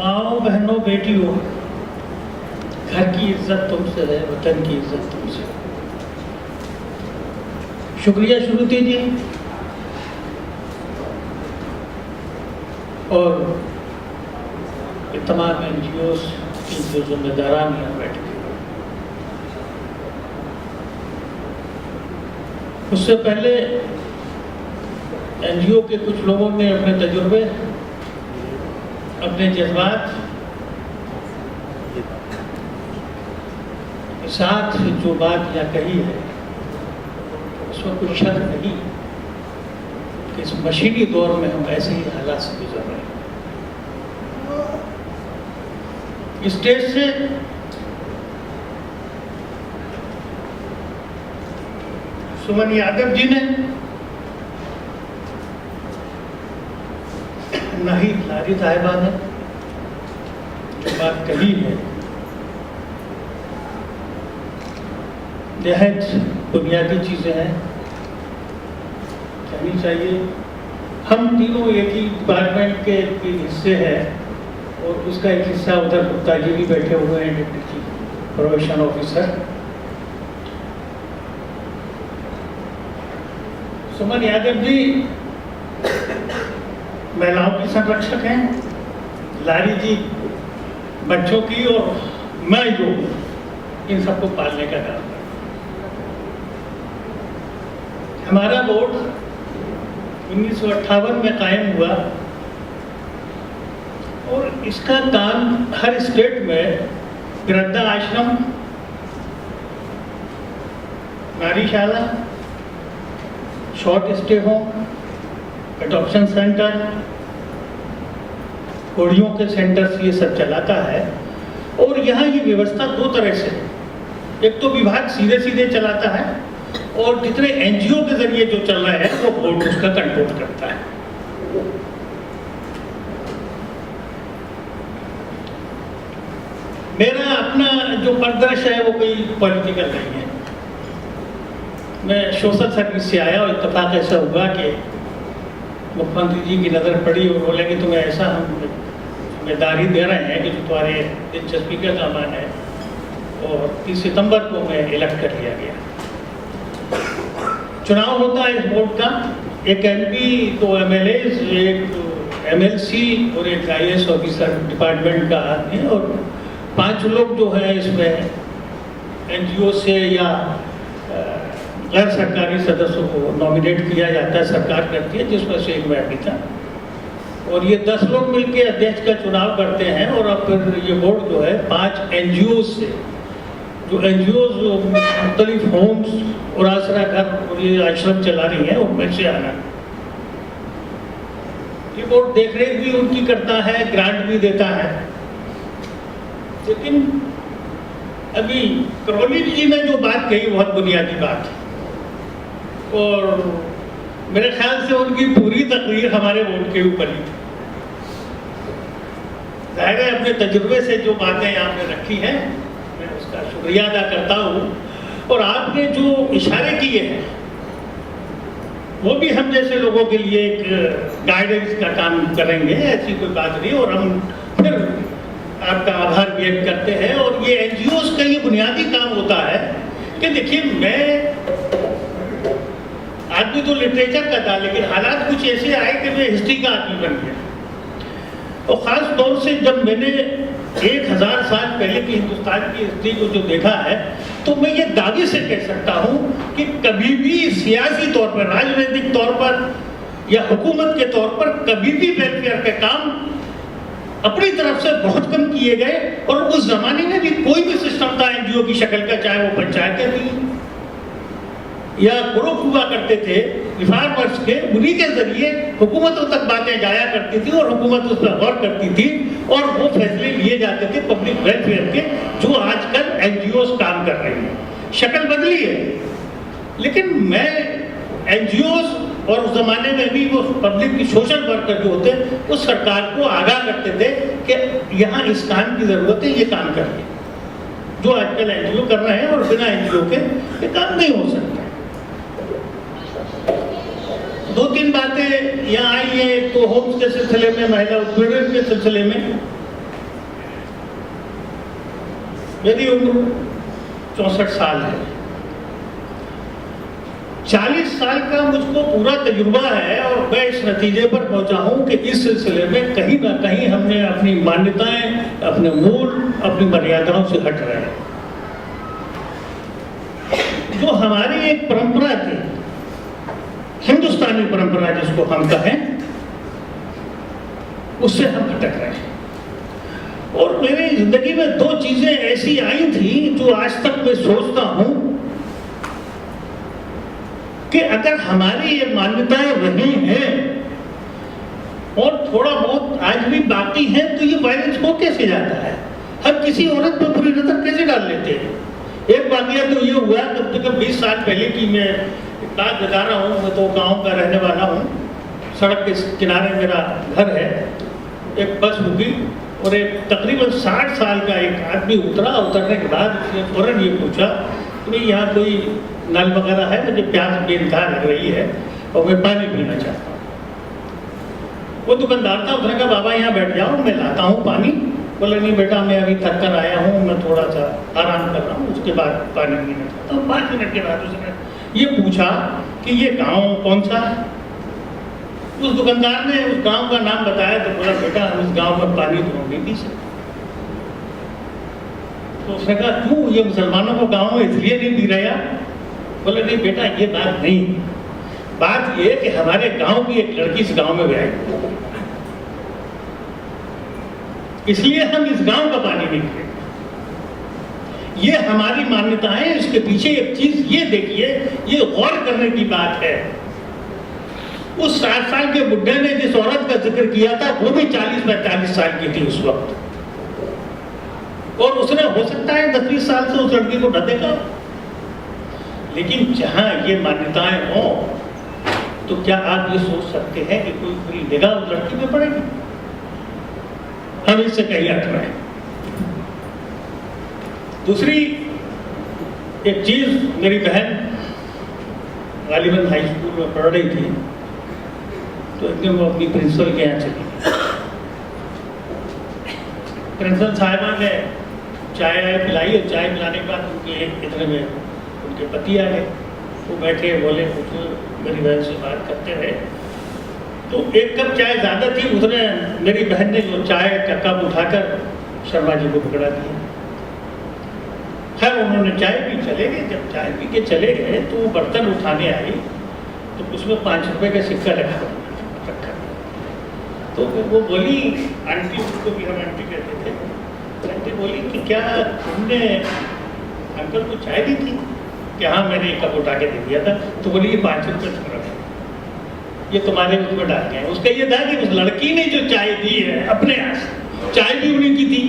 माओ बहनों बेटियों, घर की इज्जत तुमसे है, वतन की इज्जत तुमसे है। शुक्रिया श्रुति जी और ये तमाम NGOs की जो जिम्मेदारान यहाँ बैठे हैं। उससे पहले NGO के कुछ लोगों ने अपने तजुर्बे, अपने जज्बात के साथ जो बात यहाँ कही है उसमें कोई शक नहीं कि इस मशीनी दौर में हम ऐसे ही हालात से गुजर रहे हैं। इस स्टेज से सुमन यादव जी ने नहीं लारी साहिबा ने जो बात कही है बेहद बुनियादी चीज़ें हैं, कहनी चाहिए। हम तीनों एक ही डिपार्टमेंट के हिस्से हैं और उसका एक हिस्सा उधर गुप्ता जी भी बैठे हुए हैं, deputy chief probation officer. Suman Yadav ji महिलाओं की संरक्षक हैं, लारी जी बच्चों की, और मैं जो इन सबको पालने का काम करता हूं। हमारा बोर्ड 1958 में कायम हुआ और इसका काम हर स्टेट में वृद्धा आश्रम, नारीशाला, short stay home, adoption centre, कोड़ियों के सेंटर्स, ये सब चलाता है। और यहाँ ये व्यवस्था दो तरह से है। एक तो विभाग सीधे सीधे चलाता है और जितने NGO के जरिए जो चल रहा है वो बोर्ड उसका कंट्रोल करता है। मेरा अपना जो परिदृश्य है वो कोई पॉलिटिकल नहीं है। मैं सोशल सर्विस से आया और इत्तेफाक ऐसा हुआ कि मुख्यमंत्री जी की नज़र पड़ी और बोले कि तुम्हें ऐसा हम जिम्मेदारी दे रहे हैं कि जो तुम्हारे दिलचस्पी का सामान है, और 30 सितंबर को मैं इलेक्ट कर लिया गया। चुनाव होता है इस बोर्ड का, एक MP, 2 MLAs, एक MLC और एक IAS ऑफिसर डिपार्टमेंट का आदमी, और 5 लोग जो है इसमें NGO से या गैर सरकारी सदस्यों को नॉमिनेट किया जाता है, सरकार करती है, जिसमें से एक मैं भी था। और ये 10 लोग मिलकर अध्यक्ष का चुनाव करते हैं। और अब फिर ये बोर्ड जो है 5 NGOs से, जो NGOs मुख्तलिफ होम्स और आसरा घर और ये आश्रम चला रही हैं, उनमें से आना। ये बोर्ड देखरेख भी उनकी करता है, ग्रांट भी देता है। लेकिन अभी करौली जी ने जो बात कही बहुत बुनियादी बात है, और मेरे ख्याल से उनकी पूरी तकरीर हमारे बोर्ड के ऊपर ही थी। जाहिर है अपने तजुर्बे से जो बातें आपने रखी हैं मैं उसका शुक्रिया अदा करता हूँ। और आपने जो इशारे किए हैं वो भी हम जैसे लोगों के लिए एक गाइडेंस का काम करेंगे, ऐसी कोई बात नहीं। और हम फिर आपका आभार व्यक्त करते हैं। और ये NGOs का ये बुनियादी काम होता है कि देखिए, मैं आदमी तो लिटरेचर का था, लेकिन हालात कुछ ऐसे आए कि मैं हिस्ट्री का आदमी बन गया। और ख़ास तौर से जब मैंने 1000 साल पहले की हिंदुस्तान की हिस्ट्री को जो देखा है, तो मैं ये दावे से कह सकता हूँ कि कभी भी सियासी तौर पर, राजनीतिक तौर पर या हुकूमत के तौर पर कभी भी वेलफेयर के काम अपनी तरफ से बहुत कम किए गए। और उस जमाने में भी कोई भी सिस्टम था NGO की शक्ल का, चाहे वो पंचायतें थी या ग्रुप हुआ करते थे रिफॉर्मर्स के, उन्हीं के जरिए हुकूमतों तक बातें जाया करती थी और हुकूमत उस पर गौर करती थी और वो फैसले लिए जाते थे पब्लिक वेलफेयर के, जो आजकल NGOs काम कर रही हैं। शक्ल बदली है, लेकिन मैं NGOs और उस जमाने में भी वो पब्लिक की सोशल वर्कर जो होते उस सरकार को आगाह करते थे कि यहाँ इस काम की जरूरत है, ये काम करिए। जो आजकल NGO कर रहे हैं और बिना NGO के ये काम नहीं हो सकता। 2-3 बातें यहाँ आई है। तो होम्स के सिलसिले में, महिला उत्पीड़न के सिलसिले में मेरी उम्र 64 साल है। 40 साल का मुझको पूरा तजुर्बा है और मैं इस नतीजे पर पहुंचा हूं कि इस सिलसिले में कहीं ना कहीं हमने अपनी मान्यताएं, अपने मूल, अपनी मर्यादाओं से हट रहे हैं। जो हमारी एक परंपरा थी, हिंदुस्तानी परंपरा जिसको हम कहें, उससे हम भटक रहे हैं। और मेरी जिंदगी में दो चीजें ऐसी आई थी जो आज तक मैं सोचता हूं कि अगर हमारी ये मान्यताएं रही हैं और थोड़ा बहुत आज भी बाकी हैं तो ये वायलेंस हो कैसे जाता है? हम किसी औरत पर बुरी नजर कैसे डाल लेते हैं? एक वाकया तो ये हुआ कब तक 20 साल पहले की मैं बात बता रहा हूँ। मैं तो गांव का रहने वाला हूँ। सड़क के किनारे मेरा घर है। एक बस रुकी और एक तकरीबन 60 साल का एक आदमी उतरा। उतरने के बाद उसने फौरन ये पूछा कि भाई यहाँ कोई नल वगैरह है? मुझे प्यास बेइंतहा लग रही है और मैं पानी पीना चाहता हूँ। वो दुकानदार था, उसने कहा बाबा यहाँ बैठ जाओ, मैं लाता हूँ पानी। बोला नहीं बेटा, मैं अभी थक कर आया हूँ, मैं थोड़ा सा आराम कर रहा हूँ, उसके बाद पानी पीना चाहता हूँ। 5 मिनट के बाद उसने ये पूछा कि ये गाँव कौन सा है? उस दुकानदार ने उस गांव का नाम बताया तो बोला बेटा हम इस गांव में पानी तो नहीं पी सकते। तो उसने कहा क्यों, ये मुसलमानों को गांव में इसलिए नहीं पी रहा? बोले नहीं बेटा ये बात नहीं, बात ये कि हमारे गांव की एक लड़की इस गांव में आई, इसलिए हम इस गांव का पानी नहीं पीते। ये हमारी मान्यता है। इसके पीछे एक चीज ये देखिए, ये गौर करने की बात है। उस 60 साल के बुढ़े ने जिस औरत का जिक्र किया था वो भी 40-45 साल की थी उस वक्त, और उसने हो सकता है 10-20 साल से उस लड़की को न देखा। लेकिन जहां ये मान्यताएं हो तो क्या आप ये सोच सकते हैं कि कोई पूरी निगाह उस लड़की में पड़ेगी? हम इससे कहीं हट रहे हैं। दूसरी एक चीज, मेरी बहन गालिबन हाई स्कूल में पढ़ रही थी तो एक दिन वो अपनी प्रिंसिपल के यहाँ चली। प्रिंसिपल साहिबा ने चाय पिलाई और चाय पिलाने के बाद उनके इतने में उनके पति आ गए। वो बैठे बोले, कुछ मेरी बहन से बात करते रहे। तो एक कप चाय ज़्यादा थी, उसने मेरी बहन ने जो चाय का कप उठाकर शर्मा जी को पकड़ा दिया। खैर उन्होंने चाय पी चले गए। जब चाय पी के चले गए तो वो बर्तन उठाने आई तो उसमें 5 रुपए का सिक्का रखा रखा। तो वो बोली, आंटी, उसको भी हम आंटी कहते थे, आंटी बोली कि क्या तुमने अंकल को चाय दी थी? कि हाँ मैंने एक कप उठा के दे दिया था। तो बोली ये 5 रुपये तुम रखो, ये तुम्हारे उसमें डाल गए। उसका ये था कि उस लड़की ने जो चाय दी है अपने यहाँ से, चाय भी उन्हीं की थी,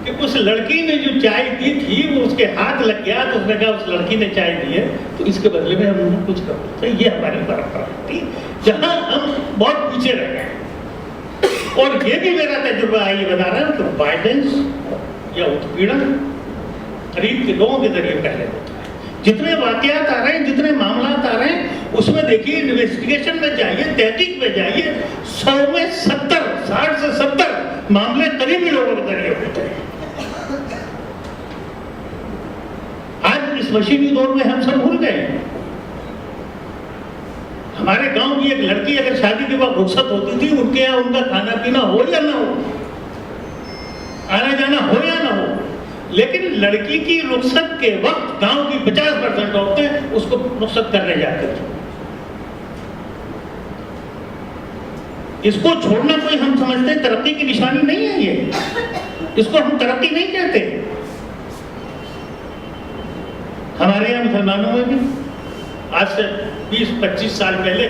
कि उस लड़की ने जो चाय दी थी वो उसके हाथ लग गया तो उसने कहा उस लड़की ने चाय दी है तो इसके बदले में हम कुछ कर सकते हैं। ये हमारी परंपरा थी जहां हम बहुत पीछे रह गए। और ये भी मेरा तजुर्बा है, ये बता रहा हूं कि वायलेंस या उत्पीड़न गरीब के लोगों के जरिए पहले होता है। जितने वाकयात आ रहे हैं, जितने मामला आ रहे हैं, उसमें देखिए इन्वेस्टिगेशन में जाइए, तहकीक में जाइए, 100 में 70, 60 से 70 मामले करीबी लोगों के जरिए होते हैं। आज इस मशीनी दौर में हम सब भूल गए। हमारे गांव की एक लड़की अगर शादी के बाद रुखसत होती थी, उनके यहाँ उनका खाना पीना हो या ना हो, आना जाना हो या ना हो, लेकिन लड़की की रुखसत के वक्त गांव की 50% औरतें उसको रुखसत करने जाते थे। इसको छोड़ना कोई हम समझते हैं तरक्की की निशानी नहीं है। ये इसको हम तरक्की नहीं कहते। हमारे यहाँ मुसलमानों में भी आज से 20-25 साल पहले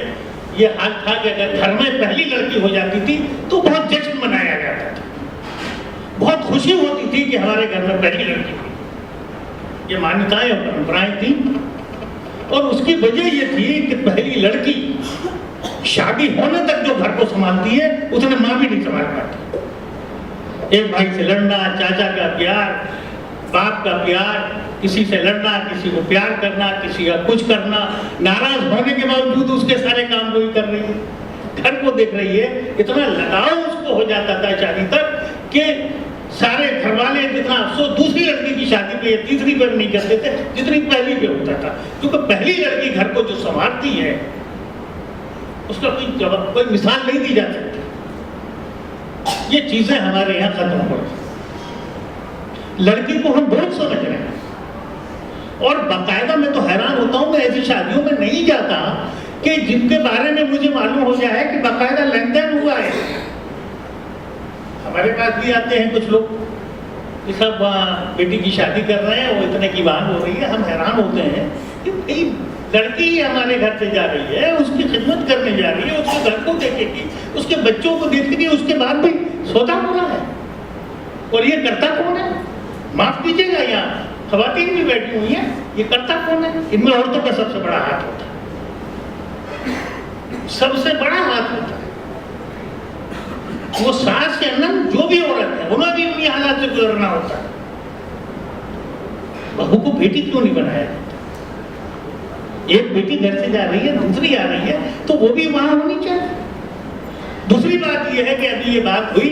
ये हाल था कि अगर घर में पहली लड़की हो जाती थी तो बहुत जश्न मनाया जाता था, बहुत खुशी होती थी कि हमारे घर में पहली लड़की थी। ये मान्यताएं और परंपराएं थी। और उसकी वजह ये थी कि पहली लड़की शादी होने तक जो घर को संभालती है उसने मां भी नहीं संभाल पाती। एक भाई से लड़ना, चाचा का प्यार, बाप का प्यार, किसी से लड़ना, किसी को प्यार करना, किसी का कुछ करना, नाराज होने के बावजूद उसके सारे काम वही कर रही है, घर को देख रही है। इतना लगाव उसको हो जाता था शादी तक कि सारे घर वाले जितना अफसोस दूसरी लड़की की शादी पे या तीसरी पे नहीं करते थे जितनी पहली पे होता था, क्योंकि पहली लड़की घर को जो संवारती है उसका कोई मिसाल नहीं दी जा सकती। ये चीजें हमारे यहाँ खत्म हो गई। लड़की को हम बोझ समझ रहे हैं और बाकायदा मैं तो हैरान होता हूँ, मैं ऐसी शादियों में नहीं जाता कि जिनके बारे में मुझे मालूम हो जाए कि बाकायदा लेनदेन हुआ है। हमारे पास भी आते हैं कुछ लोग कि सब बेटी की शादी कर रहे हैं, वो इतने की बात हो रही है, हम हैरान होते हैं कि भाई लड़की ही हमारे घर से जा रही है, उसकी खिदमत करने जा रही है, उसके घर को देखेगी, उसके बच्चों को देखेगी, उसके बाद भी सौदा हो रहा है। और ये करता कौन है? माफ कीजिएगा, यहाँ खवातीन भी बैठी हुई हैं, ये करता कौन है? इनमें औरतों का सबसे बड़ा हाथ होता है, सबसे बड़ा हाथ होता है। वो सास या नंद जो भी औरत है उन्हें भी उन्हीं हालात से गुजरना होता है। बहू को बेटी क्यों नहीं बनाया? एक बेटी घर से जा रही है, दूसरी आ रही है, तो वो भी वहां होनी चाहिए। दूसरी बात यह है कि अभी ये बात हुई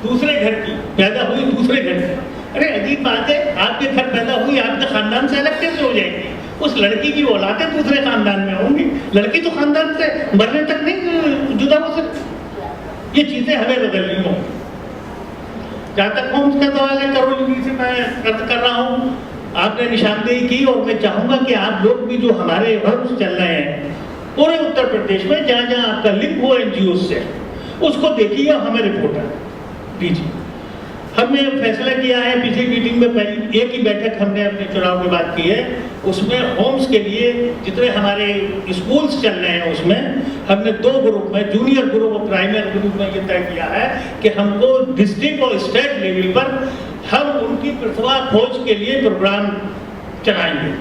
दूसरे घर की, पैदा हुई दूसरे घर की। अरे अजीब बात है, आपके घर पैदा हुई, आपके खानदान से अलग कैसे हो जाएगी? उस लड़की की औलादें दूसरे खानदान में होंगी, लड़की तो खानदान से मरने तक नहीं जुदा हो सकती। ये चीजें हमें बदलनी हो। जहां तक होम्स का सवाल है, करोल जी से मैं अर्ज कर रहा हूँ, आपने निशानदेही की और मैं चाहूंगा कि आप लोग भी जो हमारे होम्स चल रहे हैं पूरे उत्तर प्रदेश में, जहाँ जहाँ आपका लिंक हो एनजीओ से, उसको देखिए और हमें रिपोर्ट दीजिए। हमने फैसला किया है, पिछली मीटिंग में पहली एक ही बैठक हमने अपने चुनाव के बाद की है, उसमें होम्स के लिए जितने हमारे स्कूल्स चल रहे हैं उसमें हमने 2 ग्रुप में, जूनियर ग्रुप और प्राइमरी ग्रुप में ये तय किया है कि हमको डिस्ट्रिक्ट और स्टेट लेवल पर हम उनकी प्रतिभा खोज के लिए प्रोग्राम चलाएंगे।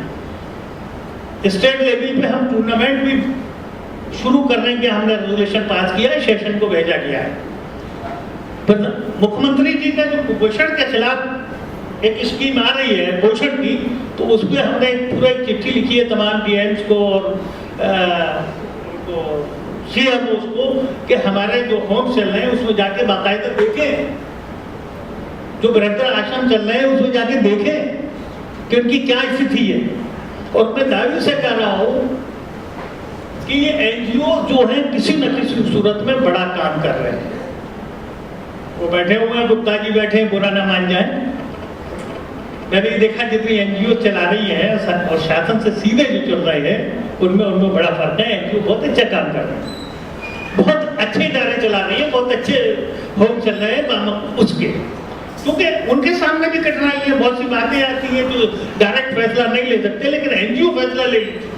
स्टेट लेवल पे हम टूर्नामेंट भी शुरू करने के हमने रेजोल्यूशन पास किया है, सेशन को भेजा गया है। मुख्यमंत्री जी का जो कुपोषण के खिलाफ एक स्कीम आ रही है पोषण की, तो उस पर हमने पूरा एक चिट्ठी लिखी है तमाम डीएम्स को और सीएमओस को कि हमारे जो होम चल रहे हैं उसमें जाके बाकायदा देखें, जो वृद्ध आश्रम चल रहे हैं उसमें जाके देखें कि उनकी क्या स्थिति है। और मैं दावे से कह रहा हूँ कि ये एनजीओ जो है किसी न किसी सूरत में बड़ा काम कर रहे हैं। वो बैठे हुए हैं, गुप्ता जी बैठे हैं, बुरा ना मान जाए। मैंने देखा जितनी एनजीओ चला रही है और शासन से सीधे जो चल रहे हैं उनमें बड़ा फर्क है। एनजीओ बहुत अच्छा काम कर रहे हैं, बहुत अच्छे इदारे चला रही है, बहुत अच्छे होम चल रहे हैं उसके, क्योंकि उनके सामने भी कठिनाई है, बहुत सी बातें आती हैं जो डायरेक्ट फैसला नहीं ले सकते, लेकिन एनजीओ फैसला ले लेते।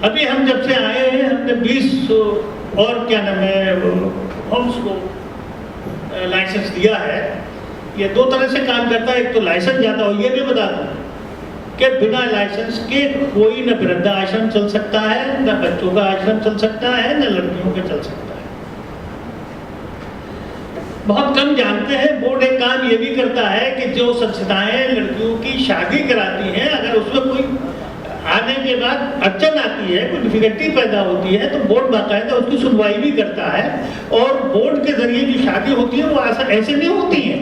अभी हम जब से आए हैं हमने 20 और क्या नाम है होम्स को लाइसेंस दिया है। ये 2 तरह से काम करता है, एक तो लाइसेंस ज्यादा हो, ये भी बता दूं कि बिना लाइसेंस के कोई न वृद्धा आश्रम चल सकता है, न बच्चों का आश्रम चल सकता है, न लड़कियों का चल सकता है। बहुत कम जानते हैं, बोर्ड एक काम ये भी करता है कि जो संस्थाएं लड़कियों की शादी कराती हैं, अगर उसमें कोई आने के बाद अड़चन आती है, कोई डिफिकल्टी पैदा होती है, तो बोर्ड बाकायदा उसकी सुनवाई भी करता है। और बोर्ड के जरिए जो शादी होती है वो ऐसे नहीं होती है।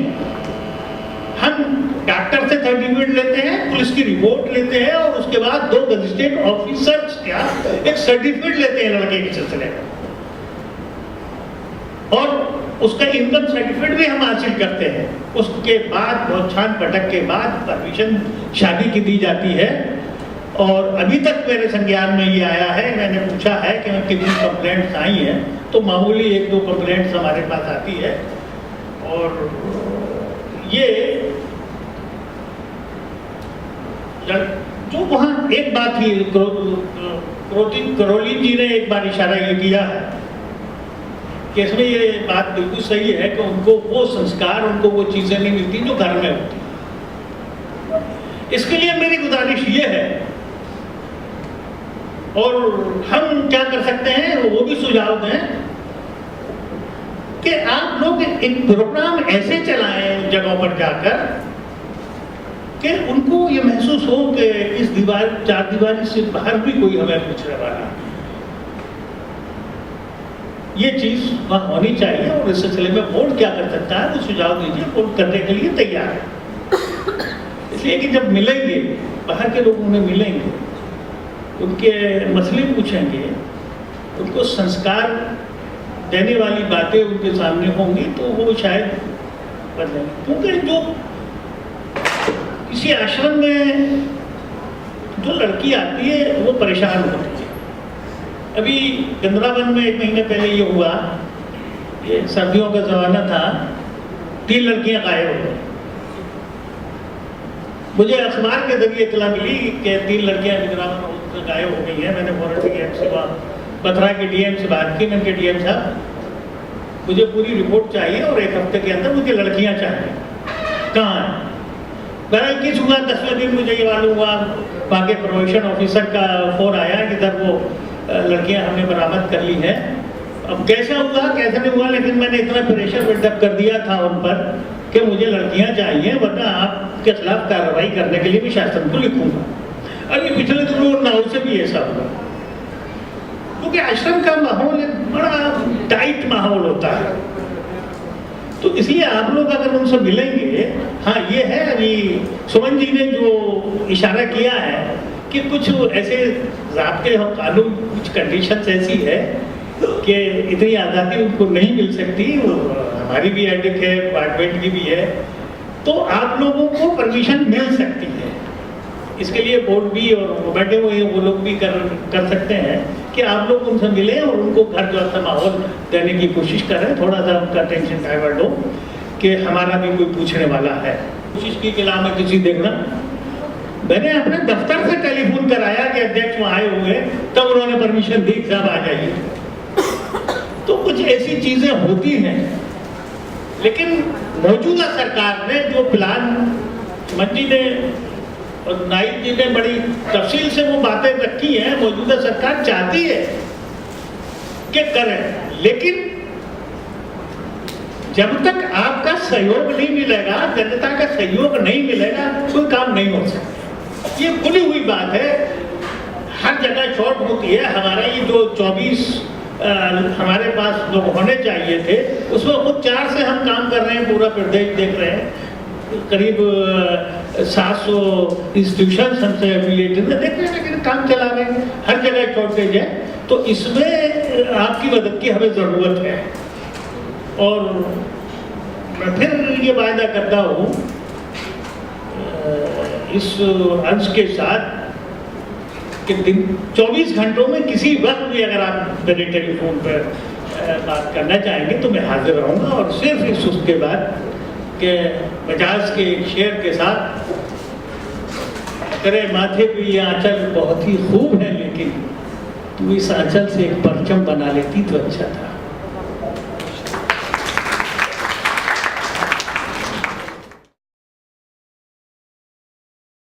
हम डॉक्टर से सर्टिफिकेट लेते हैं, पुलिस की रिपोर्ट लेते हैं और उसके बाद 2 मजिस्ट्रेट ऑफिसर्स क्या एक सर्टिफिकेट लेते हैं लड़के के सिलसिले में, और उसका इनकम सर्टिफिकेट भी हम हासिल करते हैं। उसके बाद बहुत छान पटक के बाद परमिशन शादी की दी जाती है। और अभी तक मेरे संज्ञान में ये आया है, मैंने पूछा है कि कितनी कंप्लेंट्स आई हैं, तो मामूली 1-2 कंप्लेंट्स हमारे पास आती है। और ये जो वहाँ एक बात ही करोली जी ने एक बार इशारा ये किया है कि इसमें ये बात बिल्कुल सही है कि उनको वो संस्कार, उनको वो चीजें नहीं मिलती जो घर में होती। इसके लिए मेरी गुजारिश ये है, और हम क्या कर सकते हैं वो भी सुझाव दें कि आप लोग एक प्रोग्राम ऐसे चलाएं जगहों पर जाकर कि उनको ये महसूस हो कि इस 4 दीवारी से बाहर भी कोई हमें पूछने वाला। ये चीज़ वहाँ होनी चाहिए। और इस सिलसिले में बोर्ड क्या कर सकता है वो सुझाव दीजिए, बोर्ड करने के लिए तैयार है। इसलिए कि जब मिलेंगे, बाहर के लोग उन्हें मिलेंगे, उनके मसले पूछेंगे, उनको संस्कार देने वाली बातें उनके सामने होंगी तो वो शायद बदलेंगे। क्योंकि जो किसी आश्रम में जो लड़की आती है वो परेशान होती है। अभी वृंदावन में 1 महीने पहले ये हुआ, ये सर्दियों का ज़माना था, 3 लड़कियां गायब हो गई। मुझे अखबार के जरिए इतला मिली कि 3 लड़कियां वृंदावन से गायब हो गई हैं। मैंने फौरन डीएम से पथरा के डीएम से बात की। मैंने कहा डीएम साहब मुझे पूरी रिपोर्ट चाहिए और 1 हफ्ते के अंदर मुझे लड़कियां चाहिए, कहाँ हैं? बहरहाल किस हुआ 10वें दिन मुझे ये मालूम हुआ, वहाँ के प्रोबेशन ऑफिसर का फ़ोन आया कि सर वो लड़कियां हमने बरामद कर ली हैं। अब कैसा हुआ कैसा नहीं हुआ, लेकिन मैंने इतना प्रेशर बिल्डअप कर दिया था उन पर कि मुझे लड़कियां चाहिए, वरना आपके खिलाफ कार्रवाई करने के लिए भी शासन को लिखूंगा। और ये पिछले दिनों नाव से भी ऐसा हुआ, क्योंकि आश्रम का माहौल एक बड़ा टाइट माहौल होता है। तो इसलिए आप लोग अगर उनसे मिलेंगे, हाँ ये है, अभी सुमन जी ने जो इशारा किया है कि कुछ ऐसे ज़ाब्ते और कानून, कुछ कंडीशंस ऐसी है कि इतनी आज़ादी उनको नहीं मिल सकती। हमारी भी एडिक है, डिपार्टमेंट की भी है, तो आप लोगों को परमिशन मिल सकती है। इसके लिए बोर्ड भी और बैठे हुए वो लोग भी कर सकते हैं कि आप लोग उनसे मिलें और उनको घर जो सा माहौल देने की कोशिश करें, थोड़ा सा उनका टेंशन डाइवर्ट हो कि हमारा भी कोई पूछने वाला है। कोशिश की कि ला में किसी देखना, मैंने अपने दफ्तर से टेलीफोन कराया कि अध्यक्ष वहाँ आए हुए, तब उन्होंने परमिशन दी साहब आ जाइए। तो कुछ ऐसी चीजें होती हैं, लेकिन मौजूदा सरकार ने जो प्लान मंत्री ने और नाइक जी ने बड़ी तफसील से वो बातें रखी हैं, मौजूदा सरकार चाहती है कि करें, लेकिन जब तक आपका सहयोग नहीं मिलेगा, जनता का सहयोग नहीं मिलेगा, कोई काम नहीं हो सकता। ये खुली हुई बात है, हर जगह शॉर्ट होती है। हमारा ये जो 24 हमारे पास लोग होने चाहिए थे, उसमें खुद 4 से हम काम कर रहे हैं, पूरा प्रदेश देख रहे हैं। करीब 700 इंस्टीट्यूशन हमसे एफिलिएटेड है, देख रहे हैं, लेकिन काम चला रहे हैं, हर जगह शॉर्टेज है। तो इसमें आपकी मदद की हमें ज़रूरत है। और मैं फिर ये वायदा करता हूँ इस अंश के साथ कि दिन 24 घंटों में किसी वक्त भी अगर आप मेरे टेलीफोन पर बात करना चाहेंगे तो मैं हाजिर रहूँगा। और सिर्फ इस उसके बाद कि बजाज के शेयर के साथ तेरे माथे पे ये आंचल बहुत ही खूब है, लेकिन तू इस आंचल से एक परचम बना लेती तो अच्छा था।